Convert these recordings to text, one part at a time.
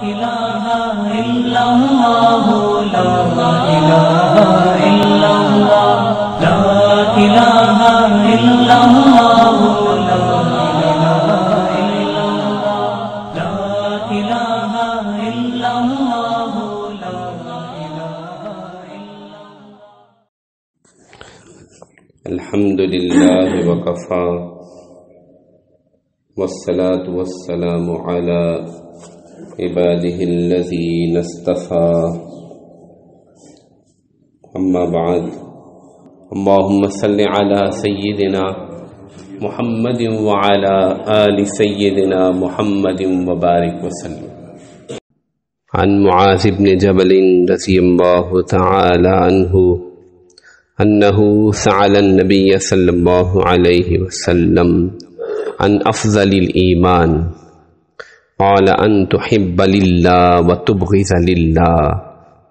إله إلا الله لا إله إلا الله لا إله إلا الله لا إله إلا الله لا إله إلا الله لا إله إلا الله. الحمد لله وكفى والصلاة والسلام على عباده الذين اصطفى أما بعد اللهم صل على سيدنا محمد وعلى آل سيدنا محمد وبارك وسلم. عن معاذ بن جبل رضي الله تعالى عنه أنه سأل النبي صلى الله عليه وسلم عن أفضل الإيمان قال أن تحب لله وتبغض لله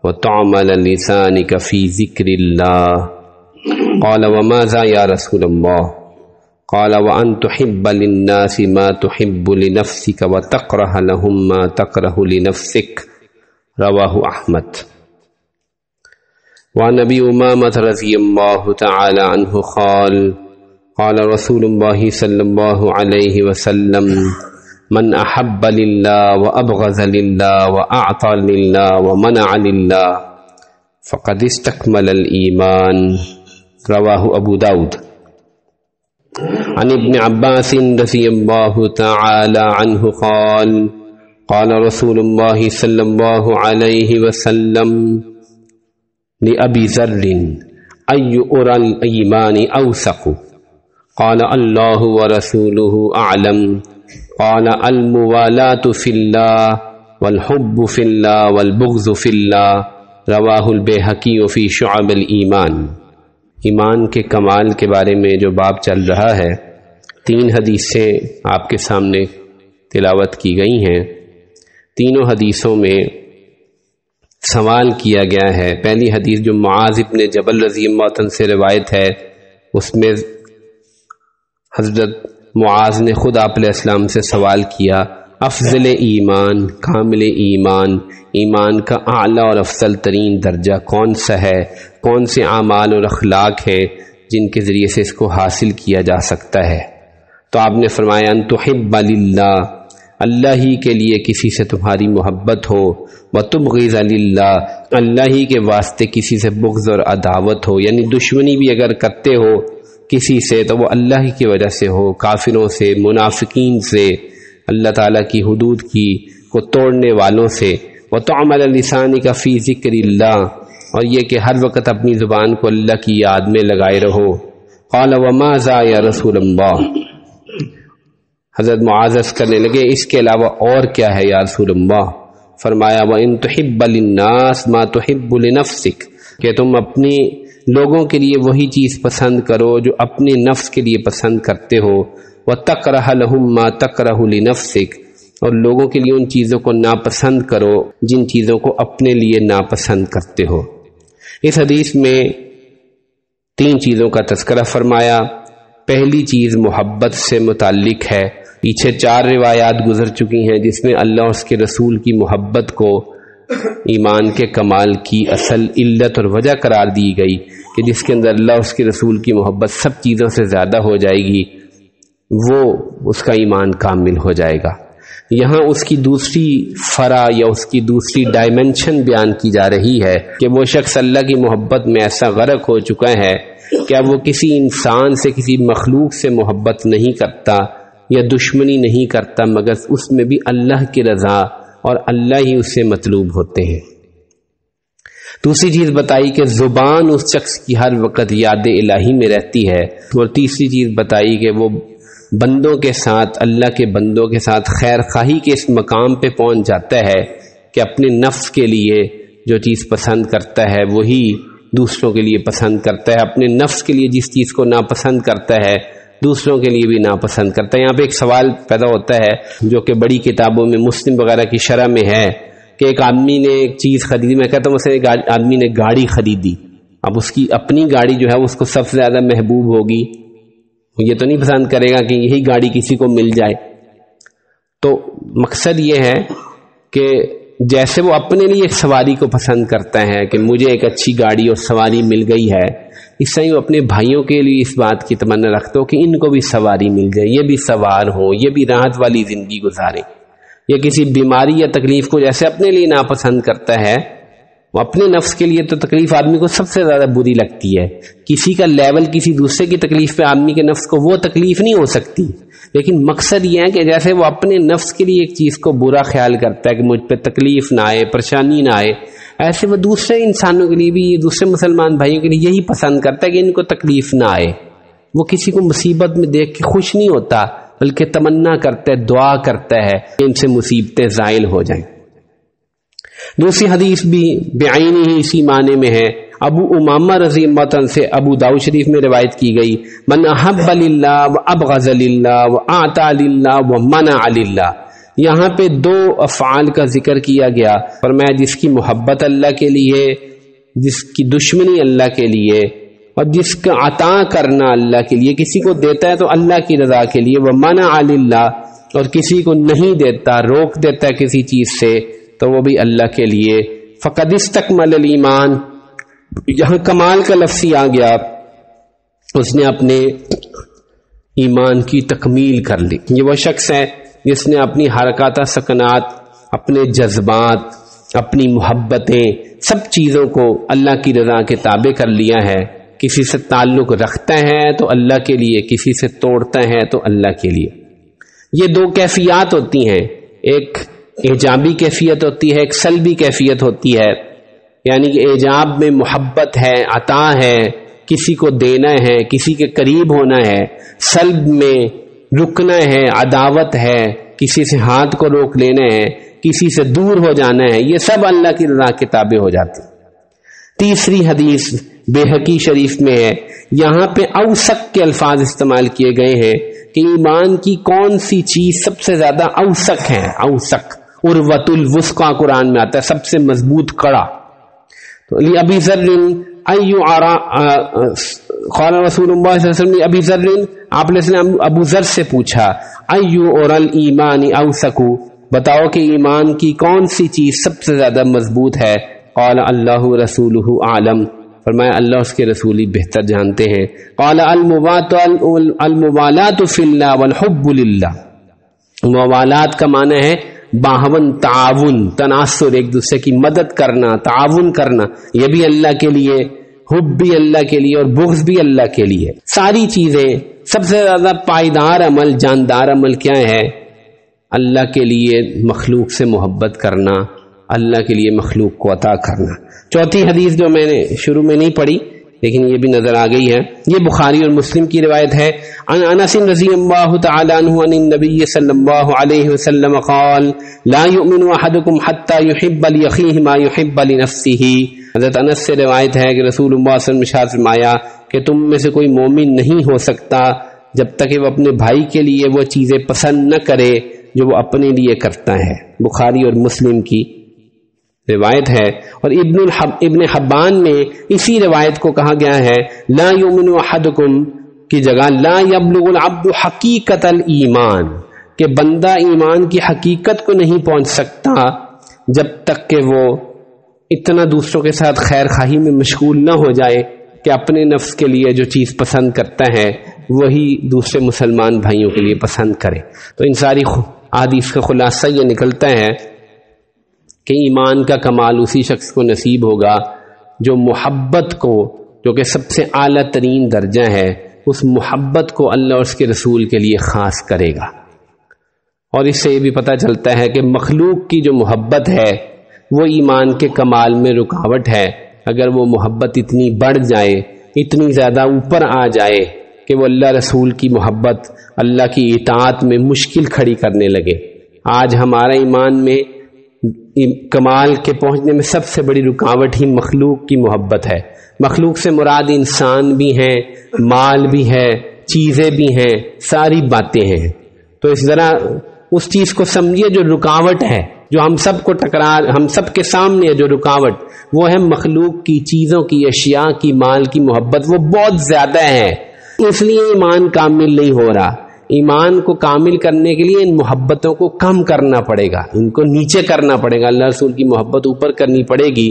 وتعمل لسانك في ذكر الله قال وماذا يا رسول الله قال وأن تحب للناس ما تحب لنفسك وتكره لهم ما تكره لنفسك رواه أحمد. وعن أبي أمامة رضي الله تعالى عنه قال قال رسول الله صلى الله عليه وسلم من أحب لله وأبغض لله وأعطى لله ومنع لله فقد استكمل الإيمان رواه أبو داود. عن ابن عباس رضي الله تعالى عنه قال قال رسول الله صلى الله عليه وسلم لأبي ذر أي أرى الإيمان أوثق قال الله ورسوله أعلم قال الموالاة في الله والحب في الله والبغض في الله رواہ البیہقی فی شعب الایمان. ایمان کے کمال کے بارے میں جو باب چل رہا ہے، 3 حدیثیں آپ کے سامنے تلاوت کی گئی ہیں. تینوں حدیثوں میں سوال کیا گیا ہے. پہلی حدیث جو معاذ بن جبل رضی اللہ عنہ سے روایت ہے، اس میں حضرت معاذ نے خود آپ علیہ السلام سے سوال کیا افضل ایمان، کامل ایمان، ایمان کا اعلیٰ اور افضل ترین درجہ کون سا ہے، کون سے اعمال اور اخلاق ہیں جن کے ذریعے سے اس کو حاصل کیا جا سکتا ہے. تو آپ نے فرمایا ان تحب للہ، اللہ ہی کے لیے کسی سے تمہاری محبت ہو، وتبغض للہ، اللہ ہی کے واسطے کسی سے بغض اور عداوت ہو، یعنی دشمنی بھی اگر کرتے ہو کسی سے تو وہ اللہ ہی کی وجہ سے ہو، کافروں سے، منافقین سے، اللہ تعالیٰ کی حدود کی کو توڑنے والوں سے. وتعمل لسانک فی ذکر اللہ، اور یہ کہ ہر وقت اپنی زبان کو اللہ کی یاد میں لگائے رہو. قال وماذا یا رسول اللہ، حضرت معاذ کرنے لگے اس کے علاوہ اور کیا ہے یا رسول اللہ؟ فرمایا وَإِن تُحِبَّ لِلنَّاسِ مَا تُحِبُّ لِنَفْسِكَ، کہ تم اپنی لوگوں کے لیے وہی چیز پسند کرو جو اپنے نفس کے لیے پسند کرتے ہو. وَتَكْرَهَ لَهُمْ مَا تَكْرَهُ لِنَفْسِكَ، اور لوگوں کے لیے ان چیزوں کو ناپسند کرو جن چیزوں کو اپنے لیے ناپسند کرتے ہو. اس حدیث میں 3 چیزوں کا تذکرہ فرمایا. پہلی چیز محبت سے متعلق ہے. پیچھے 4 روایات گزر چکی ہیں جس میں اللہ اور اس کے رسول کی محبت کو ایمان کے کمال کی اصل علت اور وجہ قرار دی گئی کہ جس کے اندر اللہ اور اس کے رسول کی محبت سب چیزوں سے زیادہ ہو جائے گی، وہ اس کا ایمان کامل ہو جائے گا. یہاں اس کی دوسری فرع یا اس کی دوسری ڈائمنشن بیان کی جا رہی ہے کہ وہ شخص اللہ کی محبت میں ایسا غرق ہو چکا ہے کہ اب وہ کسی انسان سے، کسی مخلوق سے محبت نہیں کرتا یا دشمنی نہیں کرتا، مگر اس میں بھی اللہ کی رضا اور اللہ ہی اس سے مطلوب ہوتے ہیں. دوسری چیز بتائی کہ زبان اس شخص کی ہر وقت یاد الہی میں رہتی ہے. اور تیسری چیز بتائی کہ وہ بندوں کے ساتھ، اللہ کے بندوں کے ساتھ خیر خواہی کے اس مقام پہ پہنچ جاتا ہے کہ اپنے نفس کے لیے جو چیز پسند کرتا ہے وہی دوسروں کے لیے پسند کرتا ہے، اپنے نفس کے لیے جس چیز کو ناپسند کرتا ہے دوسروں کے لیے بھی ناپسند کرتا ہے. یہاں پہ ایک سوال پیدا ہوتا ہے جو کہ بڑی کتابوں میں مسلم وغیرہ کی شرح میں ہے کہ ایک آدمی نے ایک چیز خریدی. میں کہتا ہوں مثلا ایک آدمی نے گاڑی خریدی، اب اس کی اپنی گاڑی جو ہے اس کو سب سے زیادہ محبوب ہوگی، یہ تو نہیں پسند کرے گا کہ یہی گاڑی کسی کو مل جائے. تو مقصد یہ ہے کہ جیسے وہ اپنے لیے ایک سواری کو پسند کرتا ہے کہ مجھے ایک اچھی گاڑی اور سواری مل گئی ہے، اس طرح وہ اپنے بھائیوں کے لیے اس بات کی تمنا رکھتا ہو کہ ان کو بھی سواری مل جائے، یہ بھی سوار ہو، یہ بھی راحت والی زندگی گزارے. یا کسی بیماری یا تکلیف کو جیسے اپنے لیے ناپسند کرتا ہے، وہ اپنے نفس کے لیے تو تکلیف آدمی کو سب سے زیادہ بری لگتی ہے. کسی کا لیول کسی دوسرے کی تکلیف پہ آدمی کے نفس کو وہ تکلیف نہیں ہو سکتی، لیکن مقصد یہ ہے کہ جیسے وہ اپنے نفس کے لیے ایک چیز کو برا خیال کرتا ہے کہ مجھ پہ تکلیف نہ آئے، پریشانی نہ آئے، ایسے وہ دوسرے انسانوں کے لیے بھی، دوسرے مسلمان بھائیوں کے لیے یہی پسند کرتا ہے کہ ان کو تکلیف نہ آئے. وہ کسی کو مصیبت میں دیکھ کے خوش نہیں ہوتا، بلکہ تمنا کرتا ہے، دعا کرتا ہے کہ ان سے مصیبتیں زائل ہو جائیں. دوسری حدیث بھی بعینی ہی اسی معنی میں ہے. ابو امامہ رضی اللہ عنہ سے ابو داؤد شریف میں روایت کی گئی، من احب للہ و ابغض للہ و اعطى للہ و منع للہ. یہاں پہ دو افعال کا ذکر کیا گیا، فرمایا جس کی محبت اللہ کے لیے، جس کی دشمنی اللہ کے لیے، اور جس کا عطا کرنا اللہ کے لیے، کسی کو دیتا ہے تو اللہ کی رضا کے لیے، وہ منع للہ، اور کسی کو نہیں دیتا، روک دیتا ہے کسی چیز سے تو وہ بھی اللہ کے لیے. فقد استکمل الایمان، یہاں کمال کا لفظ آ گیا، اس نے اپنے ایمان کی تکمیل کر لی. یہ وہ شخص ہے جس نے اپنی حرکات سکنات، اپنے جذبات، اپنی محبتیں، سب چیزوں کو اللہ کی رضا کے تابع کر لیا ہے. کسی سے تعلق رکھتا ہے تو اللہ کے لیے، کسی سے توڑتا ہے تو اللہ کے لیے. یہ دو کیفیات ہوتی ہیں، ایک ایجابی کیفیت ہوتی ہے، ایک سلبی کیفیت ہوتی ہے. یعنی کہ ایجاب میں محبت ہے، عطا ہے، کسی کو دینا ہے، کسی کے قریب ہونا ہے. سلب میں رکنا ہے، عداوت ہے، کسی سے ہاتھ کو روک لینا ہے، کسی سے دور ہو جانا ہے. یہ سب اللہ کی رضا کے تابع ہو جاتے. تیسری حدیث بیہقی شریف میں ہے، یہاں پہ اوثق کے الفاظ استعمال کیے گئے ہیں کہ ایمان کی کون سی چیز سب سے زیادہ اوثق ہے. اوثق عروۃ الوثقی قرآن میں آتا ہے، سب سے مضبوط کڑا. تو ابی ذر قال رسول اللہ صلی اللہ علیہ وسلم، ابی ذر، آپ علیہ السلام ابو ذر سے پوچھا، ایو اور الایمان اوثق، بتاؤ کہ ایمان کی کون سی چیز سب سے زیادہ مضبوط ہے. قال اللہ رسولہ اعلم، فرمایا اللہ اس کے رسول ہی بہتر جانتے ہیں. قال الموالات فی اللہ والحب للہ. موالات کا معنی ہے باہون تعاون، تناصر، ایک دوسرے کی مدد کرنا، تعاون کرنا، یہ بھی اللہ کے لیے، حب بھی اللہ کے لیے اور بغض بھی اللہ کے لیے. ساری چیزیں سب سے زیادہ پائیدار عمل، جاندار عمل کیا ہے؟ اللہ کے لیے مخلوق سے محبت کرنا، اللہ کے لیے مخلوق کو عطا کرنا. چوتھی حدیث جو میں نے شروع میں نہیں پڑھی لیکن یہ بھی نظر آ گئی ہے، یہ بخاری اور مسلم کی روایت ہے. عن انس رضی اللہ تعالی عنہ عن النبی صلی اللہ علیہ وسلم قال لا یؤمن احدکم حتی یحب لاخیہ ما یحب لنفسہ. حضرت انس سے روایت ہے کہ رسول اللہ صلی اللہ علیہ وسلم نے ارشاد فرمایا کہ تم میں سے کوئی مومن نہیں ہو سکتا جب تک کہ وہ اپنے بھائی کے لیے وہ چیزیں پسند نہ کرے جو وہ اپنے لیے کرتا ہے. بخاری اور مسلم کی روایت ہے. اور ابن حبان میں اسی روایت کو کہا گیا ہے لا یؤمن احدکم کی جگہ لا یبلغ العبد حقیقت الایمان، کہ بندہ ایمان کی حقیقت کو نہیں پہنچ سکتا جب تک کہ وہ اتنا دوسروں کے ساتھ خیر خواہی میں مشغول نہ ہو جائے کہ اپنے نفس کے لیے جو چیز پسند کرتا ہے وہی دوسرے مسلمان بھائیوں کے لیے پسند کرے. تو ان ساری احادیث کا خلاصہ یہ نکلتا ہے کہ ایمان کا کمال اسی شخص کو نصیب ہوگا جو محبت کو، جو کہ سب سے اعلیٰ ترین درجہ ہے، اس محبت کو اللہ اور اس کے رسول کے لیے خاص کرے گا. اور اس سے یہ بھی پتہ چلتا ہے کہ مخلوق کی جو محبت ہے وہ ایمان کے کمال میں رکاوٹ ہے. اگر وہ محبت اتنی بڑھ جائے، اتنی زیادہ اوپر آ جائے کہ وہ اللہ رسول کی محبت، اللہ کی اطاعت میں مشکل کھڑی کرنے لگے. آج ہمارا ایمان میں کمال کے پہنچنے میں سب سے بڑی رکاوٹ ہی مخلوق کی محبت ہے. مخلوق سے مراد انسان بھی ہیں، مال بھی ہے، چیزیں بھی ہیں، ساری باتیں ہیں. تو اس ذرا اس چیز کو سمجھیے جو رکاوٹ ہے، جو ہم سب کو ہم سب کے سامنے ہے جو رکاوٹ، وہ ہے مخلوق کی، چیزوں کی، اشیاء کی، مال کی محبت. وہ بہت زیادہ ہے، اس لیے ایمان کامل نہیں ہو رہا. ایمان کو کامل کرنے کے لیے ان محبتوں کو کم کرنا پڑے گا، ان کو نیچے کرنا پڑے گا، اللہ رسول کی محبت اوپر کرنی پڑے گی۔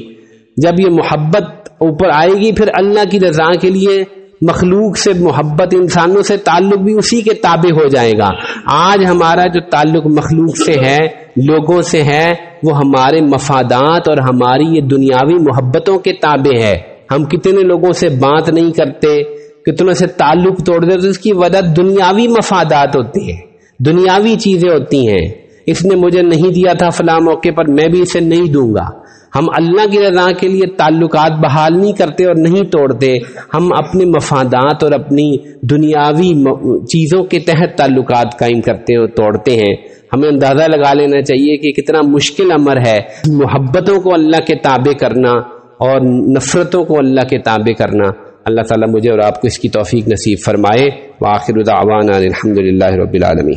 جب یہ محبت اوپر آئے گی پھر اللہ کی رضا کے لیے مخلوق سے محبت، انسانوں سے تعلق بھی اسی کے تابع ہو جائے گا۔ آج ہمارا جو تعلق مخلوق سے ہے، لوگوں سے ہے، وہ ہمارے مفادات اور ہماری یہ دنیاوی محبتوں کے تابع ہے۔ ہم کتنے لوگوں سے بات نہیں کرتے، کتنوں سے تعلق توڑ دیتے، تو اس کی وجہ دنیاوی مفادات ہوتی ہیں، دنیاوی چیزیں ہوتی ہیں۔ اس نے مجھے نہیں دیا تھا فلاں موقع پر، میں بھی اسے نہیں دوں گا۔ ہم اللہ کی رضا کے لیے تعلقات بحال نہیں کرتے اور نہیں توڑتے، ہم اپنے مفادات اور اپنی دنیاوی چیزوں کے تحت تعلقات قائم کرتے اور توڑتے ہیں۔ ہمیں اندازہ لگا لینا چاہیے کہ کتنا مشکل امر ہے محبتوں کو اللہ کے تابع کرنا اور نفرتوں کو اللہ کے تابع کرنا۔ اللہ تعالیٰ مجھے اور آپ کو اس کی توفیق نصیب فرمائے۔ وآخر دعوانا الحمد للہ رب العالمین۔